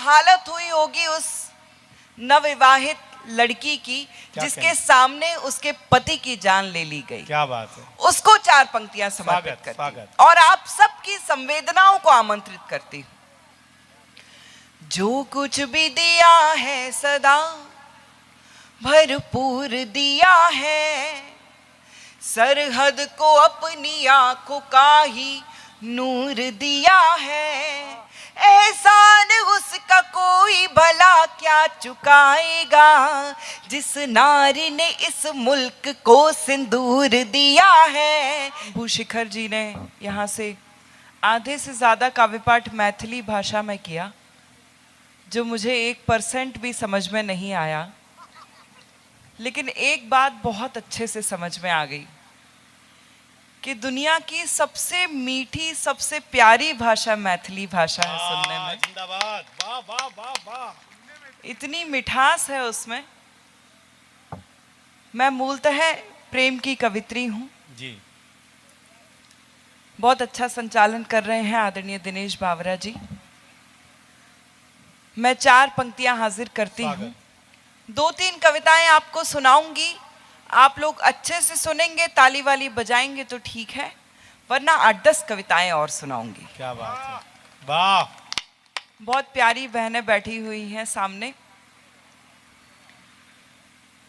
हालत हुई होगी उस नवविवाहित लड़की की जिसके सामने उसके पति की जान ले ली गई। क्या बात है। उसको 4 पंक्तियां समर्पित करती हूं और आप सबकी संवेदनाओं को आमंत्रित करती हूं। जो कुछ भी दिया है सदा भरपूर दिया है, सरहद को अपनी आंखों का ही नूर दिया है। एहसान उसका कोई भला क्या चुकाएगा, जिस नारी ने इस मुल्क को सिंदूर दिया है। भूशिखर जी ने यहाँ से आधे से ज्यादा काव्य पाठ मैथिली भाषा में किया, जो मुझे 1% भी समझ में नहीं आया, लेकिन एक बात बहुत अच्छे से समझ में आ गई कि दुनिया की सबसे मीठी, सबसे प्यारी भाषा मैथिली भाषा है सुनने में। जिंदाबाद, वाह वाह वाह वाह। इतनी मिठास है उसमें। मैं मूलतः प्रेम की कवित्री हूँ जी। बहुत अच्छा संचालन कर रहे हैं आदरणीय दिनेश बावरा जी। मैं 4 पंक्तियां हाजिर करती हूँ, 2-3 कविताएं आपको सुनाऊंगी। आप लोग अच्छे से सुनेंगे, ताली वाली बजाएंगे तो ठीक है, वरना 8-10 कविताएं और सुनाऊंगी। क्या बात है, वाह। बहुत प्यारी बहनें बैठी हुई हैं सामने।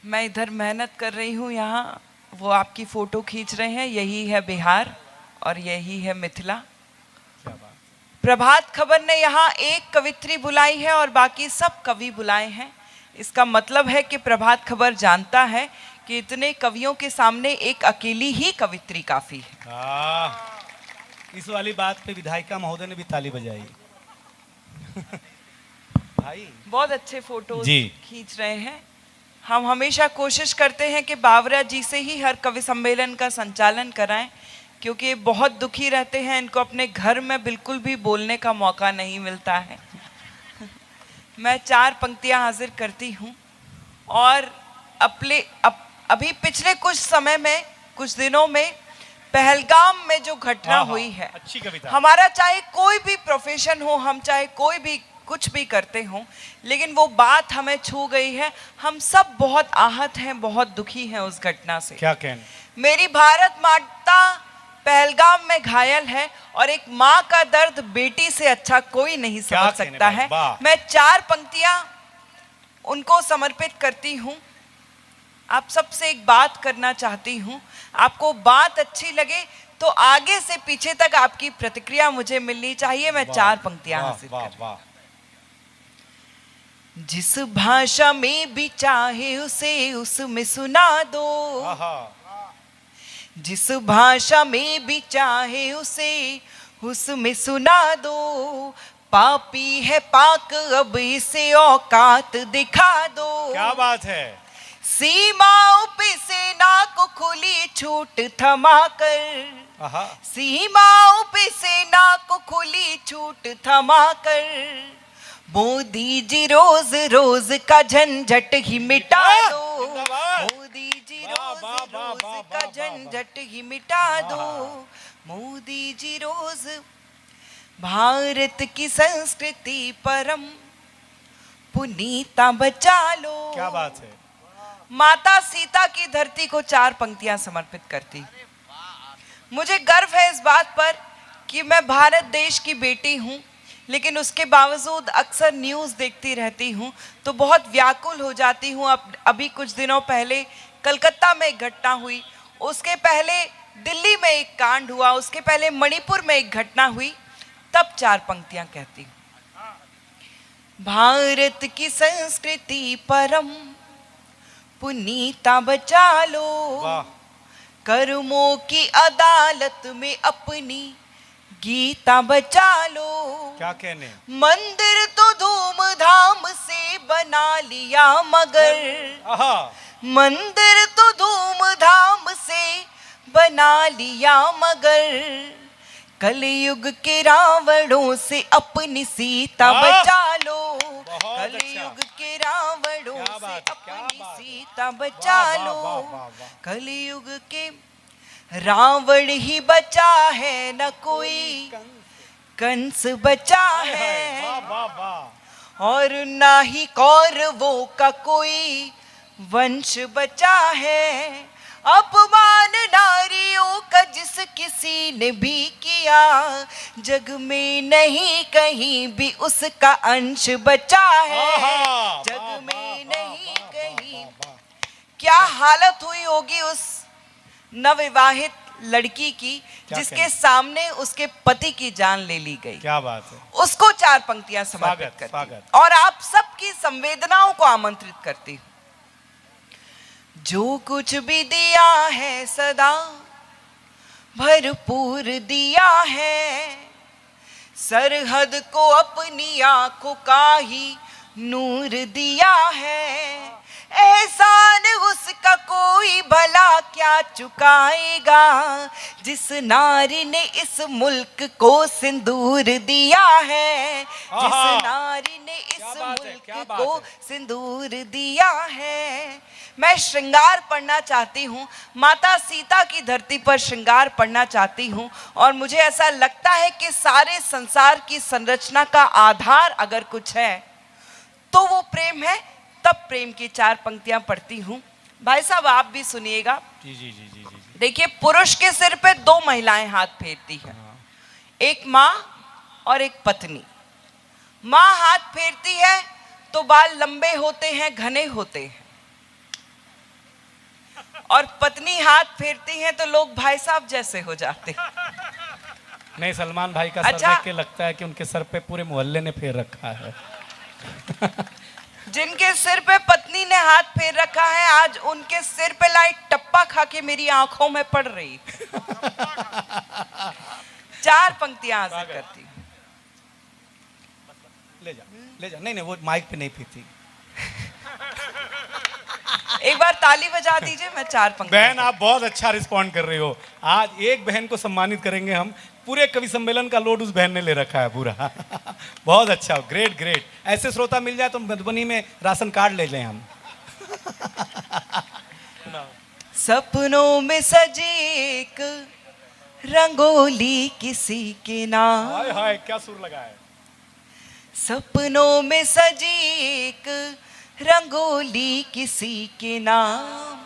मैं इधर मेहनत कर रही हूँ, यहाँ वो आपकी फोटो खींच रहे हैं। यही है बिहार और यही है मिथिला। प्रभात खबर ने यहाँ एक कवित्री बुलाई है और बाकी सब कवि बुलाए हैं। इसका मतलब है कि प्रभात खबर जानता है कि इतने कवियों के सामने एक अकेली ही कवित्री काफी है। इस वाली बात पे विधायिका महोदय ने भी ताली बजाई। भाई बहुत अच्छे फोटो खींच रहे हैं। हम हमेशा कोशिश करते हैं कि बावरा जी से ही हर कवि सम्मेलन का संचालन कराएं, क्योंकि ये बहुत दुखी रहते हैं, इनको अपने घर में बिल्कुल भी बोलने का मौका नहीं मिलता है। मैं 4 पंक्तियां हाजिर करती हूं और अभी पिछले कुछ समय में, कुछ दिनों में पहलगाम में जो घटना हुई है, अच्छी कविता। हमारा चाहे कोई भी प्रोफेशन हो, हम चाहे कोई भी कुछ भी करते हों, लेकिन वो बात हमें छू गई है। हम सब बहुत आहत हैं, बहुत दुखी हैं उस घटना से। क्या कहने। मेरी भारत माता पहलगाम में घायल है और एक माँ का दर्द बेटी से अच्छा कोई नहीं समझ सकता है। मैं 4 पंक्तियां उनको समर्पित करती हूँ। आप सबसे एक बात करना चाहती हूँ, आपको बात अच्छी लगे तो आगे से पीछे तक आपकी प्रतिक्रिया मुझे मिलनी चाहिए। मैं 4 पंक्तियां हासिल कर। जिस भाषा में भी चाहे उसे उसमें सुना दो, जिस भाषा में भी चाहे उसे उसमें सुना दो। पापी है पाक अब इसे औकात दिखा दो। क्या बात है। सीमाओं पे सेना को खुली छूट थमा कर, सीमाओं पे सेना को खुली छूट थमा कर। मोदी जी रोज रोज का झंझट ही मिटा दो, मोदी जी रोज रोज का झंझट ही मिटा दो। मोदी जी रोज भारत की संस्कृति परम पुनीता बचा लो। क्या बात है। माता सीता की धरती को 4 पंक्तियां समर्पित करती। मुझे गर्व है इस बात पर कि मैं भारत देश की बेटी हूं, लेकिन उसके बावजूद अक्सर न्यूज़ देखती रहती हूँ तो बहुत व्याकुल हो जाती हूँ। अभी कुछ दिनों पहले कलकत्ता में एक घटना हुई, उसके पहले दिल्ली में एक कांड हुआ, उसके पहले मणिपुर में एक घटना हुई। तब 4 पंक्तियां कहती हूँ। भारत की संस्कृति परम पुनीता बचा लो, कर्मों की अदालत में अपनी गीता बचा लो। क्या कहने। मंदिर तो धूमधाम से बना लिया मगर, मंदिर तो धूमधाम से बना लिया मगर। कलयुग के रावणों से अपनी सीता बचा लो, कलयुग के रावणों से अपनी सीता बचा लो। कलयुग के रावण ही बचा है न कोई कंस बचा है। और ना ही कौरवों का कोई वंश बचा है। अपमान नारियों का जिस किसी ने भी किया, जग में नहीं कहीं भी उसका अंश बचा है। जग में नहीं कहीं। क्या हालत हुई होगी उस नवविवाहित लड़की की जिसके सामने उसके पति की जान ले ली गई। क्या बात है। उसको 4 पंक्तियां समर्पित करती हूं और आप सबकी संवेदनाओं को आमंत्रित करती हूं। जो कुछ भी दिया है सदा भरपूर दिया है, सरहद को अपनी आंखों का ही नूर दिया है। एहसान उसका कोई भला क्या चुकाएगा, जिस नारी ने इस मुल्क को सिंदूर दिया है। जिस नारी ने इस मुल्क को सिंदूर दिया है। मैं श्रृंगार पढ़ना चाहती हूँ, माता सीता की धरती पर श्रृंगार पढ़ना चाहती हूँ। और मुझे ऐसा लगता है कि सारे संसार की संरचना का आधार अगर कुछ है तो वो प्रेम है। तब प्रेम की 4 पंक्तियां पढ़ती हूँ। भाई साहब आप भी सुनिएगा। जी जी जी जी जी। देखिए, पुरुष के सिर पे 2 महिलाएं हाथ फेरती हैं, एक माँ और एक पत्नी। माँ हाथ फेरती है तो बाल लंबे होते हैं, घने होते हैं, और पत्नी हाथ फेरती है तो लोग भाई साहब जैसे हो जाते हैं। नहीं, सलमान भाई का सर देख के लगता है कि उनके सर पे पूरे मोहल्ले ने फेर रखा है। जिनके सिर पे पत्नी ने हाथ फेर रखा है, आज उनके सिर पे लाइट टप्पा खा के मेरी आंखों में पड़ रही। 4 पंक्तियां हाजिर करती हूं। ले जा, ले जा। नहीं नहीं, वो माइक पे नहीं पीती। एक बार ताली बजा दीजिए। मैं 4 पंक्तियां। बहन आप बहुत अच्छा रिस्पॉन्ड कर रही हो। आज एक बहन को सम्मानित करेंगे हम। पूरे कवि सम्मेलन का लोड उस बहन ने ले रखा है पूरा। बहुत अच्छा, ग्रेट ग्रेट। ऐसे श्रोता मिल जाए तो मधुबनी में राशन कार्ड ले लें हम। सपनों में सजी एक रंगोली किसी के नाम। हाय हाय, क्या सुर लगा है। सपनों में सजी एक रंगोली किसी के नाम,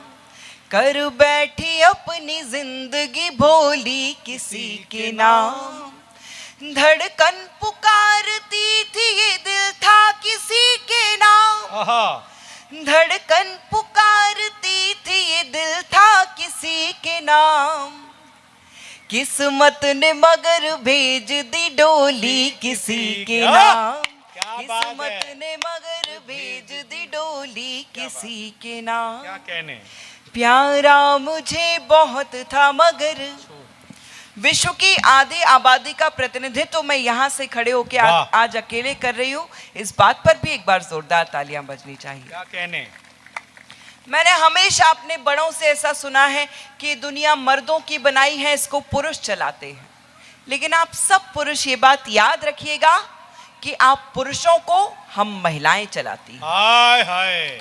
कर बैठी अपनी जिंदगी भोली किसी के नाम। धड़कन पुकारती थी ये दिल था किसी के नाम। धड़कन पुकारती थी ये दिल था किसी के नाम। किस्मत ने मगर भेज दी डोली किसी के नाम। किस्मत ने मगर भेज दी डोली किसी के नाम। क्या कहने। प्यारा मुझे बहुत था मगर। विश्व की आधी आबादी का प्रतिनिधित्व मैं यहाँ से खड़े होकर आज अकेले कर रही हूँ। इस बात पर भी एक बार जोरदार तालियां बजनी चाहिए। क्या कहने। मैंने हमेशा अपने बड़ों से ऐसा सुना है कि दुनिया मर्दों की बनाई है, इसको पुरुष चलाते हैं। लेकिन आप सब पुरुष ये बात याद रखिएगा कि आप पुरुषों को हम महिलाएं चलाती हैं। हाय हाय,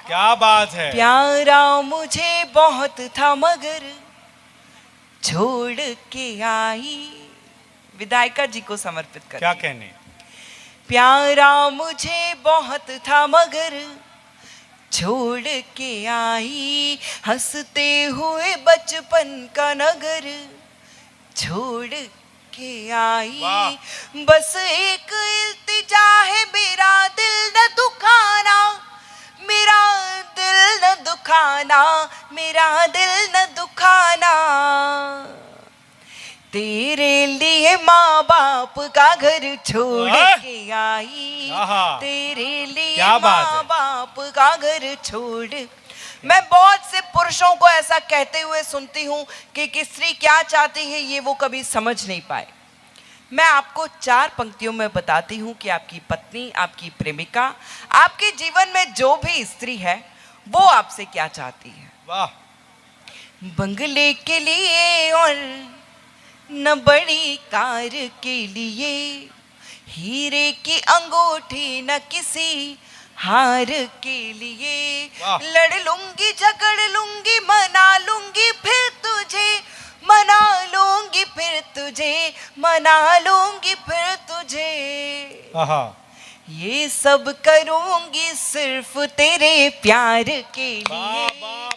क्या बात है। प्यारा मुझे बहुत था मगर छोड़ के आई। विधायिका जी को समर्पित कर। क्या कहने। प्यारा मुझे बहुत था मगर छोड़ के आई, हंसते हुए बचपन का नगर छोड़ के आई। बस एक इल्तिजा है मेरा दिल न दुखाना, मेरा दिल न दुखाना, मेरा दिल न दुखाना। तेरे लिए माँ बाप का घर छोड़ के आई, तेरे लिए माँ बाप का घर छोड़। मैं बहुत से पुरुषों को ऐसा कहते हुए सुनती हूँ कि स्त्री क्या चाहती है ये वो कभी समझ नहीं पाए। मैं आपको 4 पंक्तियों में बताती हूँ कि आपकी पत्नी, आपकी प्रेमिका, आपके जीवन में जो भी स्त्री है वो आपसे क्या चाहती है। वाह। बंगले के लिए और न बड़ी कार के लिए, हीरे की अंगूठी न किसी हार के लिए। लड़ लूंगी झगड़ लूंगी मना लूंगी फिर तुझे, मना लूंगी फिर तुझे, मना लूंगी फिर तुझे। ये सब करूंगी सिर्फ तेरे प्यार के वाह लिए। वाह